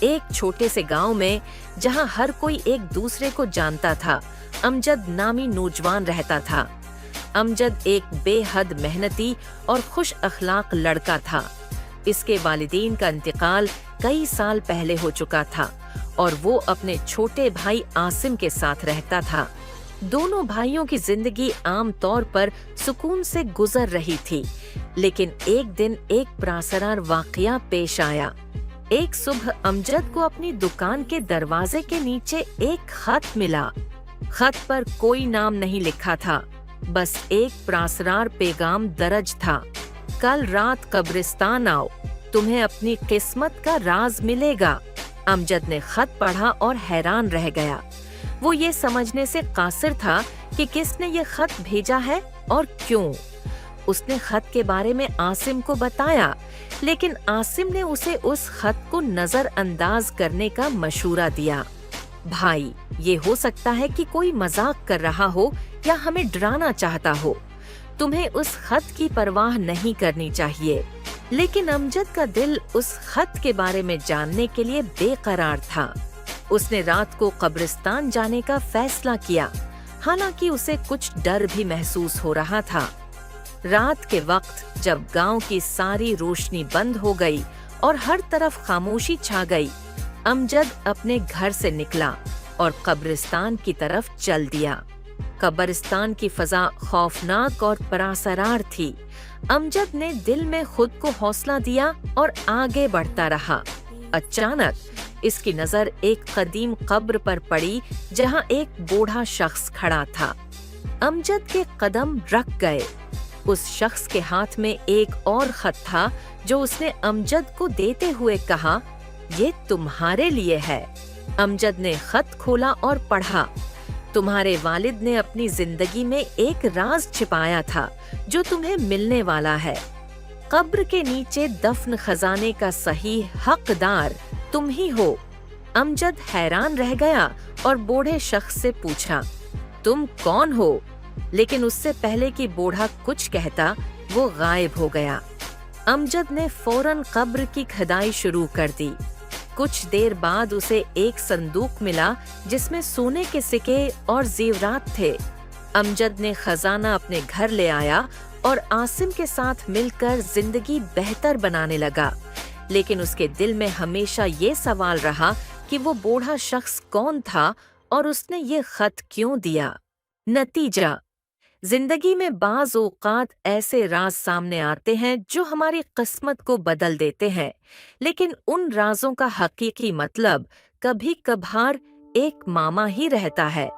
ایک چھوٹے سے گاؤں میں جہاں ہر کوئی ایک دوسرے کو جانتا تھا، امجد نامی نوجوان رہتا تھا۔ امجد ایک بے حد محنتی اور خوش اخلاق لڑکا تھا۔ اس کے والدین کا انتقال کئی سال پہلے ہو چکا تھا اور وہ اپنے چھوٹے بھائی عاصم کے ساتھ رہتا تھا۔ دونوں بھائیوں کی زندگی عام طور پر سکون سے گزر رہی تھی، لیکن ایک دن ایک پراسرار واقعہ پیش آیا۔ ایک صبح امجد کو اپنی دکان کے دروازے کے نیچے ایک خط ملا۔ خط پر کوئی نام نہیں لکھا تھا، بس ایک پراسرار پیغام درج تھا: کل رات قبرستان آؤ، تمہیں اپنی قسمت کا راز ملے گا۔ امجد نے خط پڑھا اور حیران رہ گیا۔ وہ یہ سمجھنے سے قاصر تھا کہ کس نے یہ خط بھیجا ہے اور کیوں۔ اس نے خط کے بارے میں عاصم کو بتایا، لیکن عاصم نے اسے اس خط کو نظر انداز کرنے کا مشورہ دیا۔ بھائی، یہ ہو سکتا ہے کہ کوئی مذاق کر رہا ہو یا ہمیں ڈرانا چاہتا ہو۔ تمہیں اس خط کی پرواہ نہیں کرنی چاہیے۔ لیکن امجد کا دل اس خط کے بارے میں جاننے کے لیے بے قرار تھا۔ اس نے رات کو قبرستان جانے کا فیصلہ کیا، حالانکہ اسے کچھ ڈر بھی محسوس ہو رہا تھا۔ رات کے وقت جب گاؤں کی ساری روشنی بند ہو گئی اور ہر طرف خاموشی چھا گئی، امجد اپنے گھر سے نکلا اور قبرستان کی طرف چل دیا۔ قبرستان کی فضا خوفناک اور پراسرار تھی۔ امجد نے دل میں خود کو حوصلہ دیا اور آگے بڑھتا رہا۔ اچانک اس کی نظر ایک قدیم قبر پر پڑی جہاں ایک بوڑھا شخص کھڑا تھا۔ امجد کے قدم رک گئے۔ اس شخص کے ہاتھ میں ایک اور خط تھا جو اس نے امجد کو دیتے ہوئے کہا، یہ تمہارے لیے ہے۔ امجد نے خط کھولا اور پڑھا، تمہارے والد نے اپنی زندگی میں ایک راز چھپایا تھا جو تمہیں ملنے والا ہے۔ قبر کے نیچے دفن خزانے کا صحیح حقدار تم ہی ہو۔ امجد حیران رہ گیا اور بوڑھے شخص سے پوچھا، تم کون ہو؟ لیکن اس سے پہلے کہ بوڑھا کچھ کہتا، وہ غائب ہو گیا۔ امجد نے فوراً قبر کی کھدائی شروع کر دی۔ کچھ دیر بعد اسے ایک صندوق ملا جس میں سونے کے سکے اور زیورات تھے۔ امجد نے خزانہ اپنے گھر لے آیا اور عاصم کے ساتھ مل کر زندگی بہتر بنانے لگا، لیکن اس کے دل میں ہمیشہ یہ سوال رہا کہ وہ بوڑھا شخص کون تھا اور اس نے یہ خط کیوں دیا۔ نتیجہ: زندگی میں بعض اوقات ایسے راز سامنے آتے ہیں جو ہماری قسمت کو بدل دیتے ہیں، لیکن ان رازوں کا حقیقی مطلب کبھی کبھار ایک معمہ ہی رہتا ہے۔